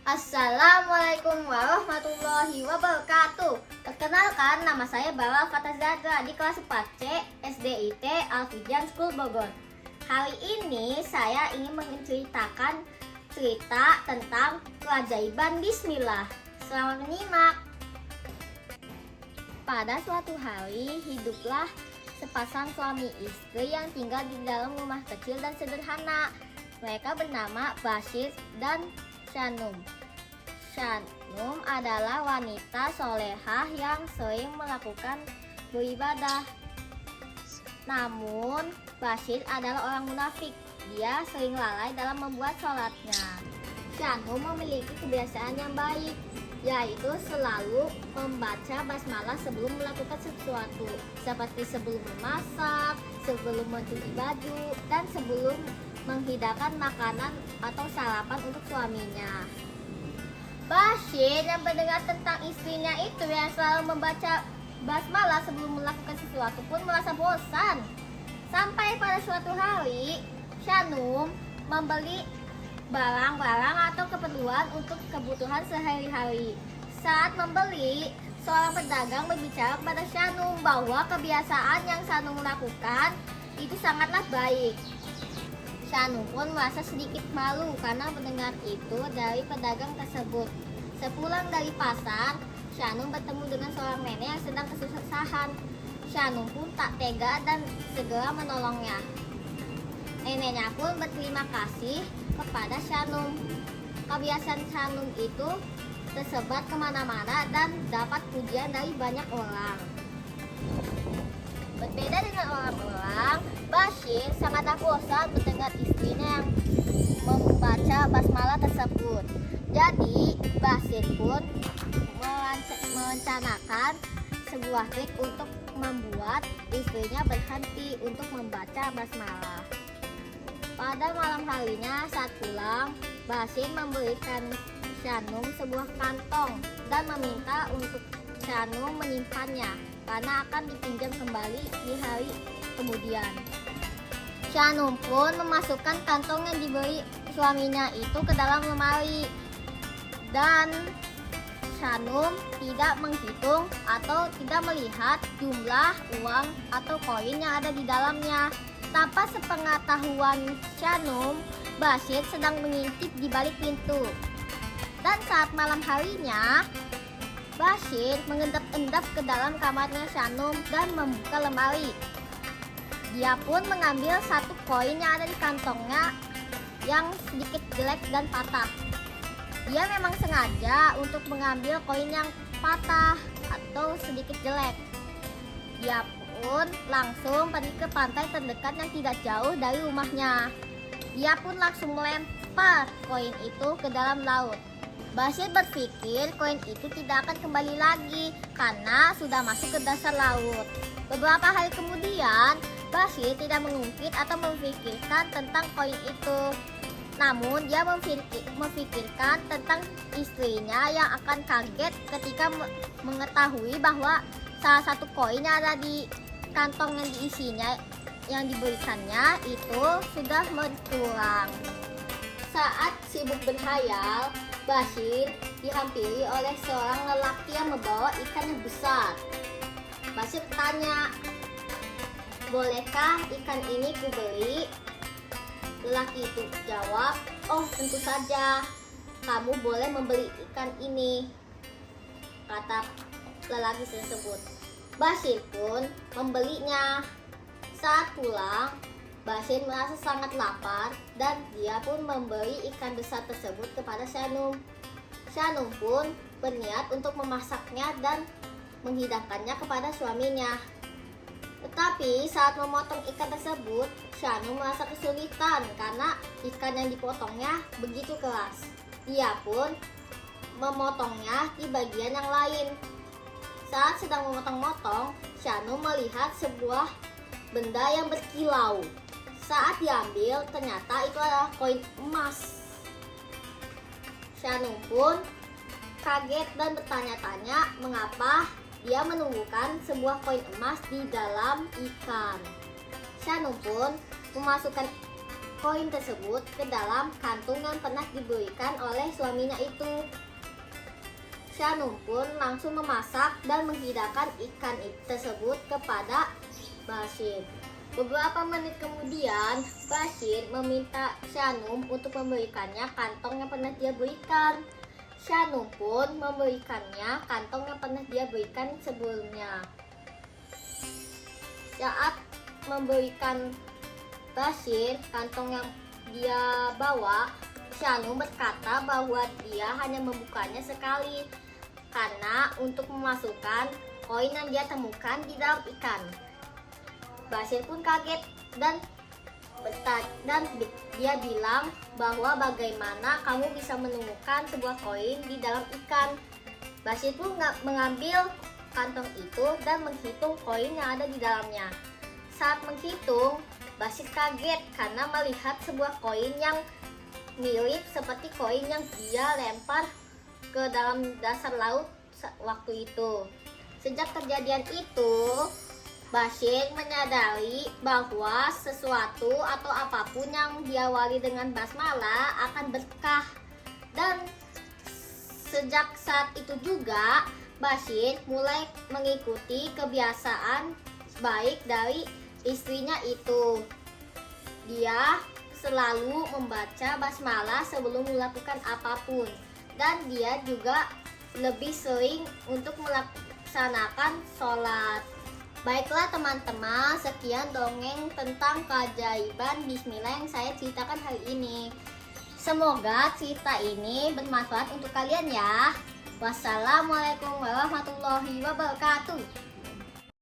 Assalamualaikum warahmatullahi wabarakatuh. Perkenalkan, nama saya Bala Fatazadra di kelas 4C SDIT Alfijan School Bogor. Kali ini saya ingin menceritakan cerita tentang keajaiban Bismillah. Selamat menyimak. Pada suatu hari, hiduplah sepasang suami istri yang tinggal di dalam rumah kecil dan sederhana. Mereka bernama Bashir dan Shanum. Shanum adalah wanita solehah yang sering melakukan beribadah. Namun, Bashir adalah orang munafik. Dia sering lalai dalam membuat sholatnya. Shanum memiliki kebiasaan yang baik, yaitu selalu membaca basmalah sebelum melakukan sesuatu, seperti sebelum memasak, sebelum mencuci baju, dan sebelum menghidangkan makanan atau sarapan untuk suaminya. Bashir yang mendengar tentang istrinya itu yang selalu membaca basmalah sebelum melakukan sesuatu pun merasa bosan. Sampai pada suatu hari, Shanum membeli barang-barang atau keperluan untuk kebutuhan sehari-hari. Saat membeli, seorang pedagang berbicara kepada Shanum bahwa kebiasaan yang Shanum lakukan itu sangatlah baik. Shanum pun merasa sedikit malu karena mendengar itu dari pedagang tersebut. Sepulang dari pasar, Shanum bertemu dengan seorang nenek yang sedang kesusahan. Shanum pun tak tega dan segera menolongnya. Neneknya pun berterima kasih kepada Shanum. Kebiasaan Shanum itu tersebar kemana-mana dan dapat pujian dari banyak orang. Berbeda dengan orang-orang, Bashir sangat bosan mendengar istrinya yang membaca basmalah tersebut. Jadi, Bashir pun merencanakan sebuah trik untuk membuat istrinya berhenti untuk membaca basmalah. Pada malam harinya saat pulang, Bashir memberikan Shanum sebuah kantong dan meminta untuk Shanum menyimpannya karena akan dipinjam kembali di hari kemudian. Shanum pun memasukkan kantong yang diberi suaminya itu ke dalam lemari, dan Shanum tidak menghitung atau tidak melihat jumlah uang atau koin yang ada di dalamnya. Tanpa sepengetahuan Shanum, Bashir sedang mengintip di balik pintu. Dan saat malam harinya, Bashir mengendap-endap ke dalam kamarnya Shanum dan membuka lemari. Dia pun mengambil satu koin yang ada di kantongnya yang sedikit jelek dan patah. Dia memang sengaja untuk mengambil koin yang patah atau sedikit jelek. Dia pun langsung pergi ke pantai terdekat yang tidak jauh dari rumahnya. Dia pun langsung melempar koin itu ke dalam laut. Bashir berpikir koin itu tidak akan kembali lagi karena sudah masuk ke dasar laut. Beberapa hari kemudian, Bashir tidak mengungkit atau memikirkan tentang koin itu. Namun dia memikirkan tentang istrinya yang akan kaget ketika mengetahui bahwa salah satu koin yang ada di kantong yang diisinya yang diberikannya itu sudah berkurang. Saat sibuk berhayal, Bashir dihampiri oleh seorang lelaki yang membawa ikan yang besar. Bashir bertanya, "Bolehkah ikan ini kubeli?" Lelaki itu jawab, "Oh, tentu saja. Kamu boleh membeli ikan ini," kata lelaki tersebut. Bashir pun membelinya. Saat pulang, Bashir merasa sangat lapar dan dia pun memberi ikan besar tersebut kepada Shanum. Shanum pun berniat untuk memasaknya dan menghidangkannya kepada suaminya. Tetapi saat memotong ikan tersebut, Shanum merasa kesulitan karena ikan yang dipotongnya begitu keras. Dia pun memotongnya di bagian yang lain. Saat sedang memotong-motong, Shanum melihat sebuah benda yang berkilau. Saat diambil, ternyata itu adalah koin emas. Shanum pun kaget dan bertanya-tanya mengapa dia menemukan sebuah koin emas di dalam ikan. Shanum pun memasukkan koin tersebut ke dalam kantung yang pernah diberikan oleh suaminya itu. Shanum pun langsung memasak dan menghidangkan ikan tersebut kepada Bashir. Beberapa menit kemudian, Bashir meminta Shanum untuk memberikannya kantong yang pernah dia berikan. Shanum pun memberikannya kantong yang pernah dia berikan sebelumnya. Saat memberikan Bashir kantong yang dia bawa, Shanum berkata bahwa dia hanya membukanya sekali karena untuk memasukkan koin yang dia temukan di dalam ikan. Bashir pun kaget dan dia bilang bahwa bagaimana kamu bisa menemukan sebuah koin di dalam ikan. Bashir pun mengambil kantong itu dan menghitung koin yang ada di dalamnya. Saat menghitung, Bashir kaget karena melihat sebuah koin yang mirip seperti koin yang dia lempar ke dalam dasar laut waktu itu. Sejak kejadian itu, Bashir menyadari bahwa sesuatu atau apapun yang diawali dengan basmalah akan berkah. Dan sejak saat itu juga, Bashir mulai mengikuti kebiasaan baik dari istrinya itu. Dia selalu membaca basmalah sebelum melakukan apapun. Dan dia juga lebih sering untuk melaksanakan sholat. Baiklah teman-teman, sekian dongeng tentang keajaiban bismillah yang saya ceritakan hari ini. Semoga cerita ini bermanfaat untuk kalian ya. Wassalamualaikum warahmatullahi wabarakatuh.